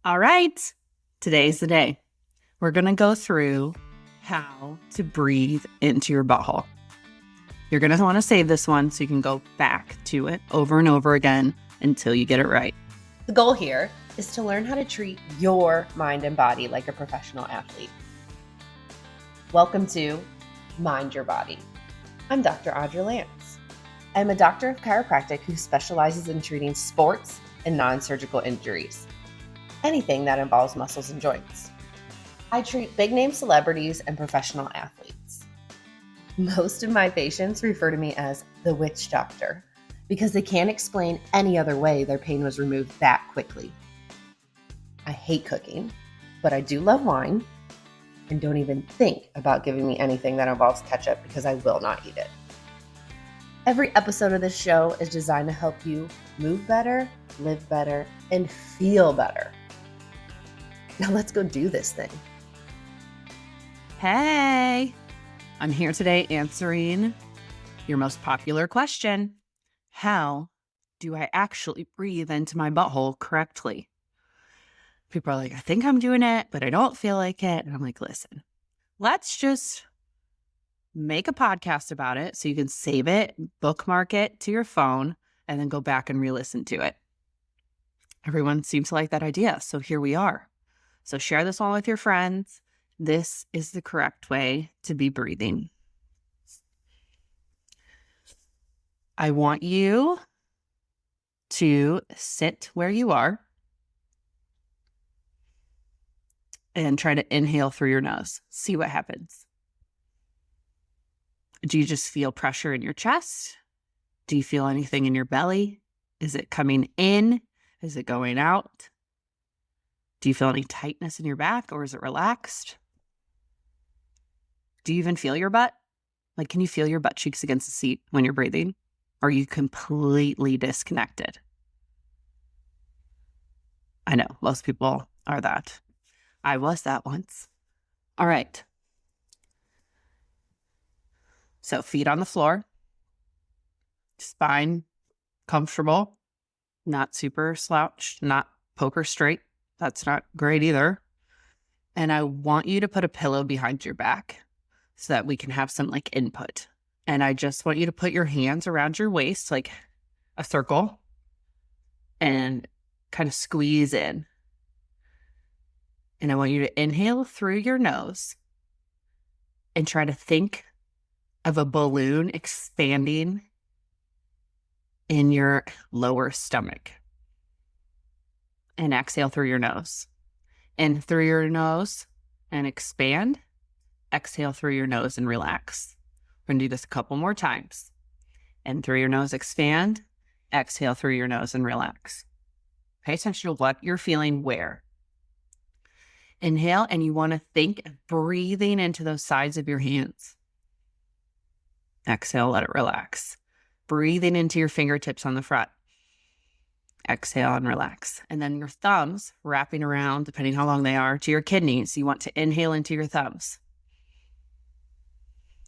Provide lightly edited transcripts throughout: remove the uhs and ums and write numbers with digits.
All right, today's the day. We're going to go through how to breathe into your butthole. You're going to want to save this one so you can go back to it over and over again until you get it right. The goal here is to learn how to treat your mind and body like a professional athlete. Welcome to Mind Your Body. I'm Dr. Audra Lance. I'm a doctor of chiropractic who specializes in treating sports and non-surgical injuries. Anything that involves muscles and joints. I treat big-name celebrities and professional athletes. Most of my patients refer to me as the witch doctor because they can't explain any other way their pain was removed that quickly. I hate cooking, but I do love wine and don't even think about giving me anything that involves ketchup because I will not eat it. Every episode of this show is designed to help you move better, live better, and feel better. Now let's go do this thing. Hey, I'm here today answering your most popular question. How do I actually breathe into my butthole correctly? People are like, I think I'm doing it, but I don't feel like it. And I'm like, listen, let's just make a podcast about it so you can save it, bookmark it to your phone, and then go back and re-listen to it. Everyone seems to like that idea, so here we are. So share this one with your friends. This is the correct way to be breathing. I want you to sit where you are and try to inhale through your nose. See what happens. Do you just feel pressure in your chest? Do you feel anything in your belly? Is it coming in? Is it going out? Do you feel any tightness in your back, or is it relaxed? Do you even feel your butt? Like, can you feel your butt cheeks against the seat when you're breathing? Or are you completely disconnected? I know, most people are that. I was that once. All right. So feet on the floor, spine comfortable, not super slouched, not poker straight. That's not great either. And I want you to put a pillow behind your back so that we can have some input. And I just want you to put your hands around your waist, like a circle, and kind of squeeze in. And I want you to inhale through your nose and try to think of a balloon expanding in your lower stomach. And exhale through your nose. In through your nose and expand. Exhale through your nose and relax. We're going to do this a couple more times. In through your nose, expand. Exhale through your nose and relax. Pay attention to what you're feeling where. Inhale, and you want to think of breathing into those sides of your hands. Exhale, let it relax. Breathing into your fingertips on the front. Exhale and relax. And then your thumbs wrapping around, depending how long they are, to your kidneys. You want to inhale into your thumbs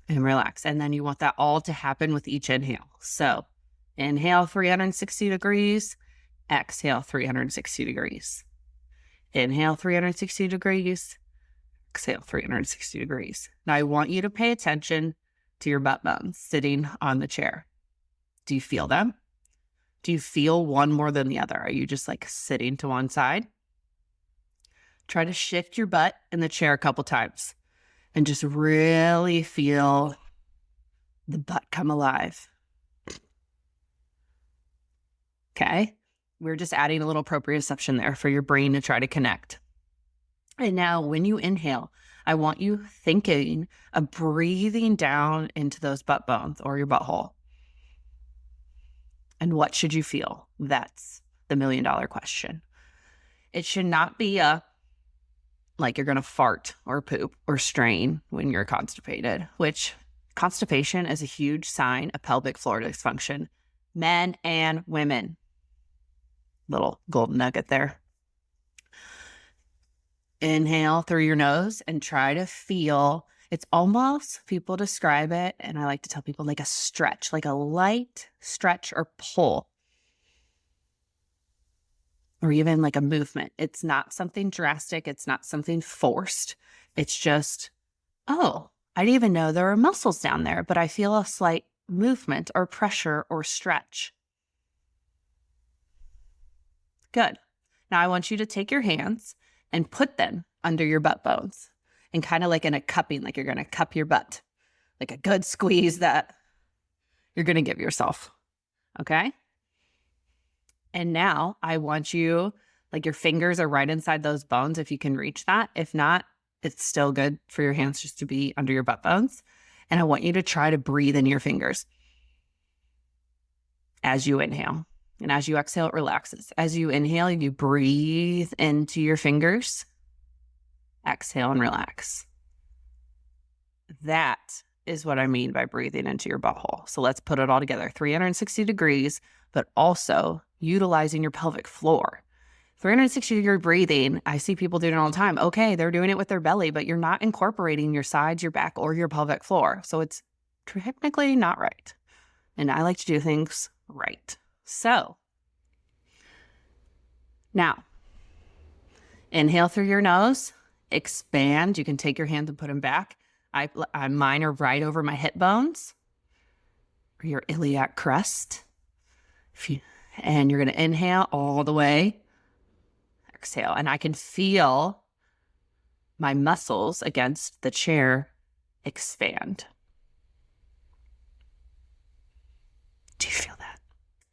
and relax. And then you want that all to happen with each inhale. So inhale 360 degrees, exhale 360 degrees. Inhale 360 degrees, exhale 360 degrees. Now I want you to pay attention to your butt bones sitting on the chair. Do you feel them? Do you feel one more than the other? Are you just sitting to one side? Try to shift your butt in the chair a couple times and just really feel the butt come alive. Okay? We're just adding a little proprioception there for your brain to try to connect. And now when you inhale, I want you thinking of breathing down into those butt bones or your butthole. And what should you feel? That's the $1 million question. It should not be like you're going to fart or poop or strain when you're constipated, which constipation is a huge sign of pelvic floor dysfunction, men and women. Little golden nugget there. Inhale through your nose and try to feel, it's almost, people describe it, and I like to tell people like a stretch, like a light stretch or pull. or even like a movement. It's not something drastic. It's not something forced. It's just, oh, I didn't even know there are muscles down there, but I feel a slight movement or pressure or stretch. Good. Now I want you to take your hands and put them under your butt bones and kind of like in a cupping, like you're going to cup your butt, like a good squeeze that you're going to give yourself. Okay. And now I want you, like your fingers are right inside those bones if you can reach that. If not, it's still good for your hands just to be under your butt bones. And I want you to try to breathe in your fingers as you inhale. And as you exhale, it relaxes. As you inhale, you breathe into your fingers. Exhale and relax. That is what I mean by breathing into your butthole. So let's put it all together. 360 degrees, but also utilizing your pelvic floor. 360-degree breathing, I see people doing it all the time. Okay, they're doing it with their belly, but you're not incorporating your sides, your back, or your pelvic floor. So it's technically not right. And I like to do things right. So now, inhale through your nose, expand. You can take your hands and put them back. Mine are right over my hip bones or your iliac crest. And you're going to inhale all the way. Exhale. And I can feel my muscles against the chair expand. Do you feel that?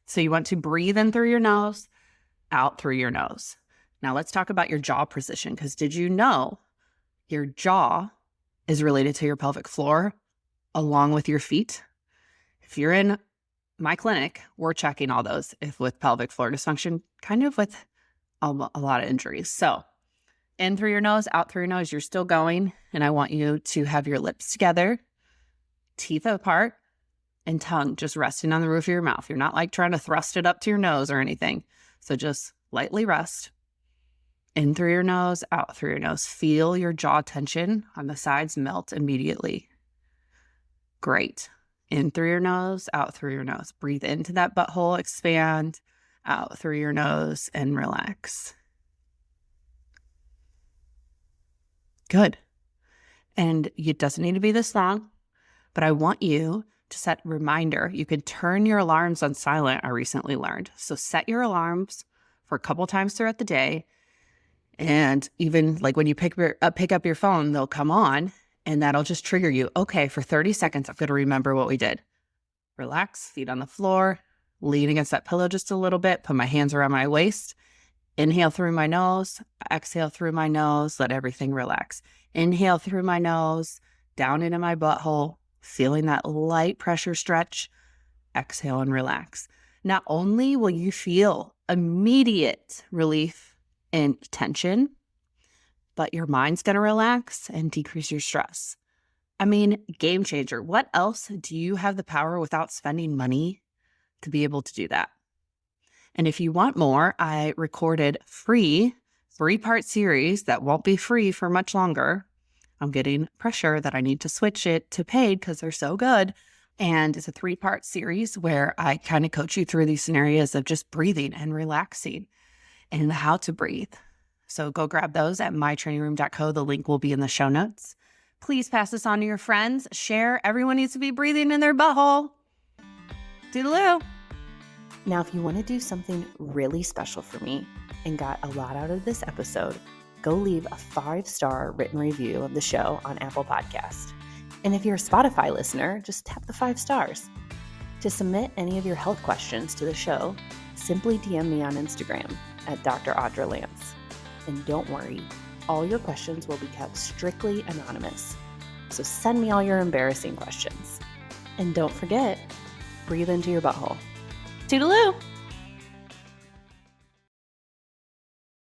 So you want to breathe in through your nose, out through your nose. Now let's talk about your jaw position, because did you know your jaw is related to your pelvic floor along with your feet? If you're in my clinic, we're checking all those if with pelvic floor dysfunction, kind of with a lot of injuries. So in through your nose, out through your nose, you're still going. And I want you to have your lips together, teeth apart, and tongue just resting on the roof of your mouth. You're not like trying to thrust it up to your nose or anything. So just lightly rest. In through your nose, out through your nose. Feel your jaw tension on the sides melt immediately. Great. In through your nose, out through your nose. Breathe into that butthole, expand, out through your nose, and relax. Good. And it doesn't need to be this long, but I want you to set a reminder. You can turn your alarms on silent, I recently learned. So set your alarms for a couple times throughout the day. And even like when you pick up your phone, they'll come on and that'll just trigger you. Okay, for 30 seconds, I'm going to remember what we did. Relax, feet on the floor, lean against that pillow just a little bit, put my hands around my waist, inhale through my nose, exhale through my nose, let everything relax. Inhale through my nose, down into my butthole, feeling that light pressure stretch, exhale and relax. Not only will you feel immediate relief and tension, but your mind's going to relax and decrease your stress. I mean, game changer. What else do you have the power without spending money to be able to do that? And if you want more, I recorded free 3-part series that won't be free for much longer. I'm getting pressure that I need to switch it to paid because they're so good. And it's a 3-part series where I kind of coach you through these scenarios of just breathing and relaxing and how to breathe. So go grab those at mytrainingroom.co. The link will be in the show notes. Please pass this on to your friends. Share. Everyone needs to be breathing in their butthole. Toodaloo. Now, if you want to do something really special for me and got a lot out of this episode, go leave a 5-star written review of the show on Apple Podcast. And if you're a Spotify listener, just tap the 5 stars. To submit any of your health questions to the show, simply DM me on Instagram at Dr. Audra Lance. And don't worry, all your questions will be kept strictly anonymous. So send me all your embarrassing questions. And don't forget, breathe into your butthole. Toodaloo!